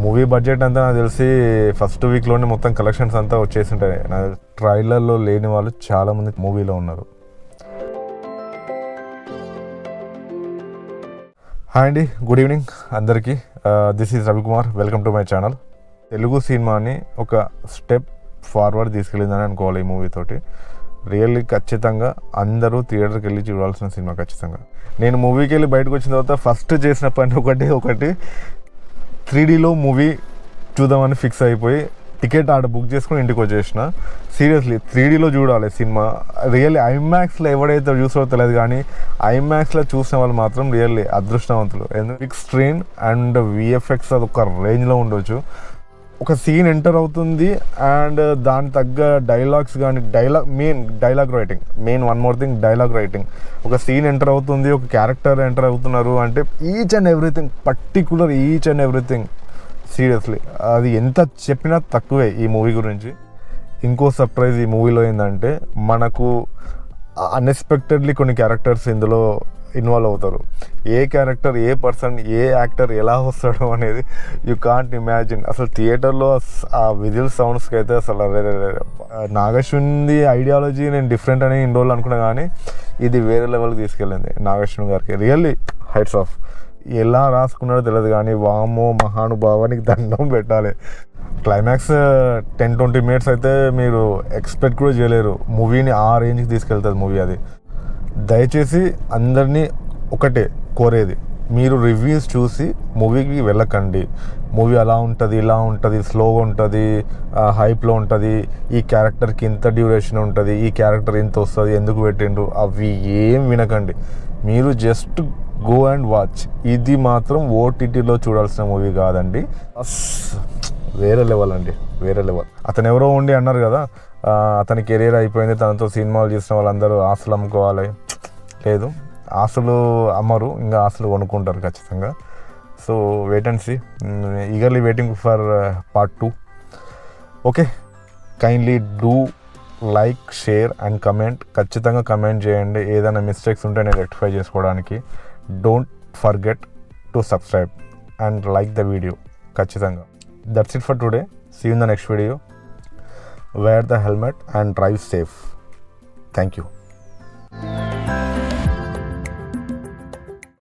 Movie budget అంతా నాకు తెలిసి ఫస్ట్ వీక్లోనే మొత్తం కలెక్షన్స్ అంతా వచ్చేసి ఉంటాయి. ట్రైలర్లో లేని వాళ్ళు చాలామంది మూవీలో ఉన్నారు. హాయ్ అండి, గుడ్ ఈవినింగ్ అందరికీ. This is Ravikumar. Welcome to my channel. Telugu సినిమాని ఒక స్టెప్ ఫార్వర్డ్ తీసుకెళ్ళిందని అనుకోవాలి ఈ మూవీతోటి. రియల్లీ ఖచ్చితంగా అందరూ థియేటర్కి వెళ్ళి చూడాల్సిన సినిమా ఖచ్చితంగా. నేను మూవీకి వెళ్ళి బయటకు వచ్చిన తర్వాత ఫస్ట్ చేసిన పని ఒకటి 3Dలో మూవీ చూద్దామని ఫిక్స్ అయిపోయి టికెట్ ఆడ బుక్ చేసుకుని ఇంటికి వచ్చేసిన. సీరియస్లీ 3Dలో చూడాలి సినిమా. రియల్లీ ఐమాక్స్లో ఎవడైతే చూసారో తెలియదు, కానీ ఐమాక్స్లో చూసిన వాళ్ళు మాత్రం రియల్లీ అదృష్టవంతులు. బిగ్ స్క్రీన్ అండ్ విఎఫ్ఎక్స్ అది ఒక రేంజ్లో ఉండొచ్చు. ఒక సీన్ ఎంటర్ అవుతుంది అండ్ దాని తగ్గ డైలాగ్స్ కానీ dialogue writing one more thing, dialogue writing. ఒక సీన్ ఎంటర్ అవుతుంది, ఒక క్యారెక్టర్ ఎంటర్ అవుతున్నారు అంటే ఈచ్ అండ్ ఎవ్రీథింగ్ సీరియస్లీ అది ఎంత చెప్పినా తక్కువే ఈ మూవీ గురించి. ఇంకో సర్ప్రైజ్ ఈ మూవీలో ఏంటంటే, మనకు అన్ఎక్స్పెక్టెడ్లీ కొన్ని క్యారెక్టర్స్ ఇందులో ఇన్వాల్వ్ అవుతారు. ఏ క్యారెక్టర్, ఏ పర్సన్, ఏ యాక్టర్ ఎలా వస్తాడు అనేది యూ కాంట్ ఇమాజిన్. అసలు థియేటర్లో ఆ విజిల్ సౌండ్స్కి అయితే అసలు నాగశ్విని ఐడియాలజీ నేను డిఫరెంట్ అని ఇన్ని రోజులు అనుకున్నా, కానీ ఇది వేరే లెవెల్కి తీసుకెళ్ళింది నాగశ్విని గారికి. Really heights of. ఎలా రాసుకున్నాడో తెలియదు, కానీ వామో మహానుభావానికి దండం పెట్టాలి. క్లైమాక్స్ 10-20 minutes అయితే మీరు ఎక్స్పెక్ట్ కూడా చేయలేరు. మూవీని ఆ రేంజ్కి తీసుకెళ్తుంది మూవీ. అది దయచేసి అందరినీ ఒకటే కోరేది, మీరు రివ్యూస్ చూసి మూవీకి వెళ్ళకండి. మూవీ అలా ఉంటుంది, ఇలా ఉంటుంది, స్లోగా ఉంటుంది, హైప్లో ఉంటుంది, ఈ క్యారెక్టర్కి ఇంత డ్యూరేషన్ ఉంటుంది, ఈ క్యారెక్టర్ ఇంత వస్తుంది, ఎందుకు పెట్టిండ్రు, అవి ఏం వినకండి. మీరు జస్ట్ గో అండ్ వాచ్. ఇది మాత్రం ఓటీటీలో చూడాల్సిన మూవీ కాదండి. వేరే లెవెల్ అండి, వేరే లెవెల్. అతను ఎవరో ఉండి అన్నారు కదా, అతని కెరీర్ అయిపోయింది, తనతో సినిమాలు చేసిన వాళ్ళందరూ ఆస్తులు అమ్ముకోవాలి. లేదు, ఆస్తులు అమ్మరు, ఇంకా ఆస్తులు కొనుక్కుంటారు ఖచ్చితంగా. So wait and see. Eagerly waiting for part 2. Okay, kindly do like, share and comment. ఖచ్చితంగా కమెంట్ చేయండి. ఏదైనా మిస్టేక్స్ ఉంటే నేను రెక్టిఫై చేసుకోవడానికి. Don't forget to subscribe and like the video ఖచ్చితంగా. That's it for today. See you in the next video. Wear the helmet and drive safe. Thank you.